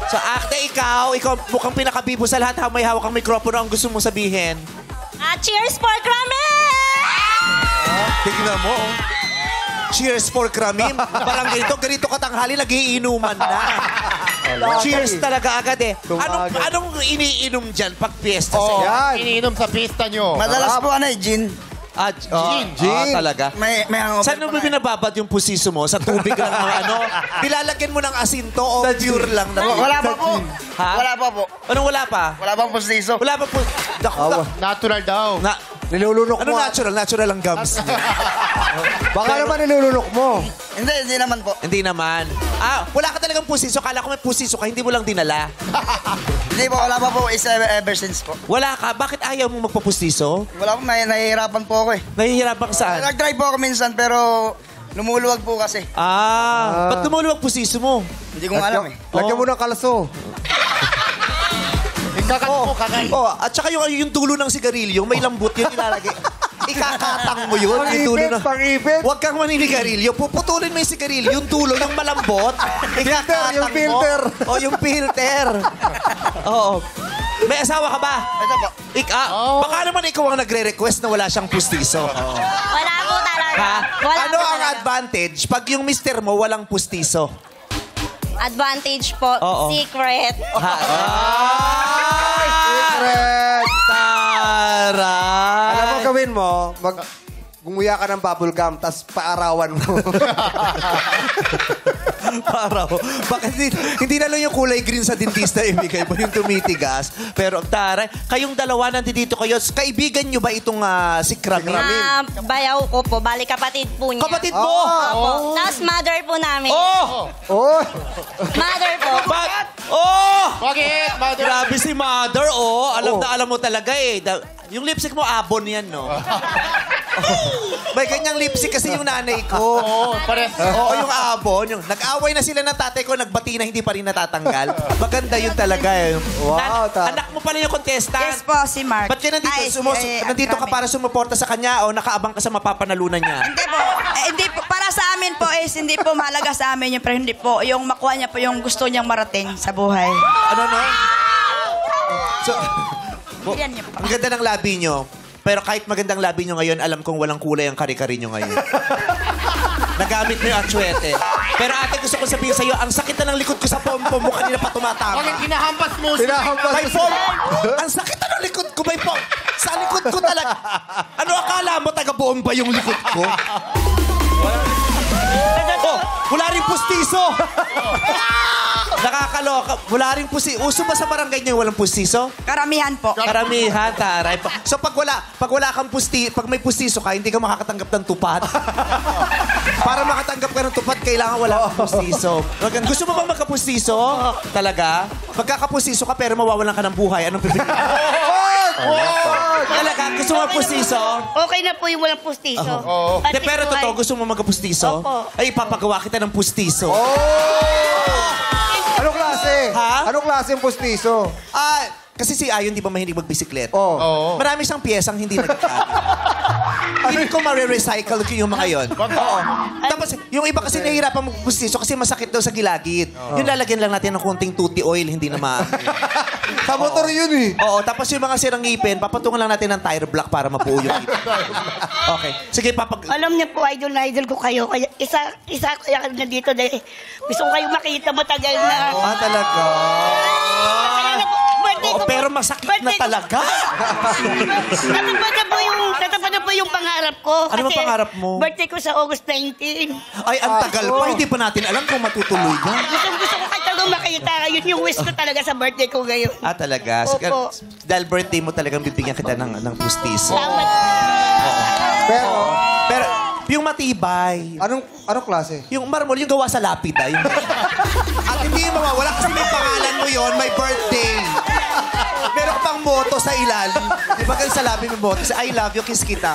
So, Akte, ikaw mukhang pinakabibo sa lahat. May hawak ang mikropono. Ang gusto mo sabihin? Cheers for Krami! Tignan mo. Cheers for Kramim. Parang ganito katanghali, nagiinuman na. Cheers talaga agad eh. Anong iniinom dyan pag fiesta Oh, sa'yo? iniinom sa pista nyo. Madalas po gin. Gin. Talaga. May hangover Saan mo ba binababad yung pusiso mo? Sa tubig lang ng Nilalagyan mo ng asinto o pure lang? Wala pa po. Ha? Wala pa po. Anong wala pa? Wala pang pustiso. Wala pa po. Natural daw. Nilulunok Ano mo. natural? Natural ang gums niya. Baka naman nilulunok mo. Hindi naman po. Hindi naman. Wala ka talagang pusiso. Kala ko may pusiso ka, hindi mo lang dinala. Hindi po, wala pa po. Is ever since po. Wala ka? Bakit ayaw mo magpapustiso? Wala po, nahihirapan po ako eh. Nahihirapan ka saan? Nag-try po ako minsan pero lumuluwag po kasi. Ba't lumuluwag pusiso mo? Hindi ko alam eh. Lagyan mo ng kalso. At saka yung dulo ng sigarilyo, may lambot yun ilalagay. Ikakatang mo yun. Pang-ipit. Huwag kang maninigarilyo. Puputulin mo yung sigarilyo, yung dulo, yung malambot. Ikakatang yung filter. mo. Yung filter. Oo. May asawa ka ba? Ito po. Baka naman ikaw ang nagre-request na wala siyang pustiso. Wala po talaga. Wala Ano po ang talaga. advantage pag yung mister mo walang pustiso? Advantage po, Oo. secret. Secret. Taray! Alam mo gawin mo, gumuya ka ng bubble gum, tapos paarawan mo. Paraw. Bakit hindi na lang yung kulay green sa dentista ibigay mo, yung tumitigas. Pero taray, kayong dalawa nandito kayo. Kaibigan nyo ba itong si Kramim? Bayaw ko po, bali kapatid po niya. Kapatid mo? Opo. Tapos mother po namin. Oh! Oh! Mother po. Bakit? Mother? Grabe si mother, oh. Alam na alam mo talaga eh. Yung lipstick mo, abon yan, no? May ganyang lipstick kasi yung nanay ko. Pares. Oo, yung abon. Nag-away na sila ng tatay ko, nagbati na hindi pa rin natatanggal. Maganda yun talaga eh. Wow, Anak mo pala yung contestant. Yes po, si Mark. Ba't ka nandito? Nandito ka Krami. para sumuporta sa kanya o nakaabang ka sa mapapanalunan niya? Hindi po. Hindi po. Para sa amin po is hindi po mahalaga sa amin yun. Pero hindi po. Yung makuha niya po yung gusto niyang marating sa buhay. Ano, no? So, Yan niya po. ang ganda ng labi nyo. Pero kahit magandang labi nyo ngayon, alam kong walang kulay ang kari-kari nyo ngayon. Nagamit mo yung atsuete. Pero ate, gusto ko sabihin sa'yo, ang sakit na ng likod ko sa pom-pom mo kanina pa tumatama. Bakit hinahampas mo? May pom! Ang sakit na ng likod ko, may pom! Sa likod ko talaga. Ano akala mo, taga-bomba yung likod ko? Wala rin pustiso! Nakakaloka. Wala rin pustiso. Uso ba sa barangay niyo walang pustiso? Karamihan po. Karamihan, taray. So pag wala kang pag may pustiso ka, hindi ka makakatanggap ng tupad. Para makatanggap ka ng tupad, kailangan wala kang pustiso. Gusto mo bang magkapustiso? Talaga? Magkakapustiso ka pero mawawalan ka ng buhay. Anong pipiliin? Talaga? Gusto mo pustiso? Okay na po yung walang pustiso. Pero totoo, gusto mo magkapustiso? Opo. Ay, ipapagawa kita ng pustiso. Anong klase? Ha? Anong klase yung pustiso? Kasi si Ayon, di ba mahilig magbisikleta? Oh. Marami siyang piyesang hindi nagagamit. Hindi ko ma-recycle yung mga yon. Oo. Tapos, yung iba kasi nahihirapan magpustiso kasi masakit daw sa gilagid. Yung lalagyan lang natin ng konting tuti oil, hindi na Sa motor yun eh. Oo, tapos yung mga sirang ngipin, papatungan lang natin ng tire block para mapuo yung ngipin. Okay. Sige, Alam niyo po, idol na idol ko kayo. Kaya isa kaya na dito dahil gusto ko kayong makita matagal na. talaga. Kaya na po, birthday ko po. Pero masakit na talaga. Tatapad na po yung pangarap ko. Ano ba Kasi pangarap mo? Birthday ko sa August 19. Ay, ang tagal pa. Hindi pa natin alam kung matutuloy yan. Gusto ko kayo talagang makita. Yun yung wish ko talaga sa birthday ko ngayon. Talaga? Opo. Dahil birthday mo talagang bibigyan kita ng pustiso. Salamat. Pero, yung matibay. Anong klase? Yung marmol, yung gawa sa lapida. At hindi yung mawawala kasi may pangalan mo yon, may birthday. Meron pang moto sa ilalim. Di ba kayo sa labi may moto? I love you, kiss kita.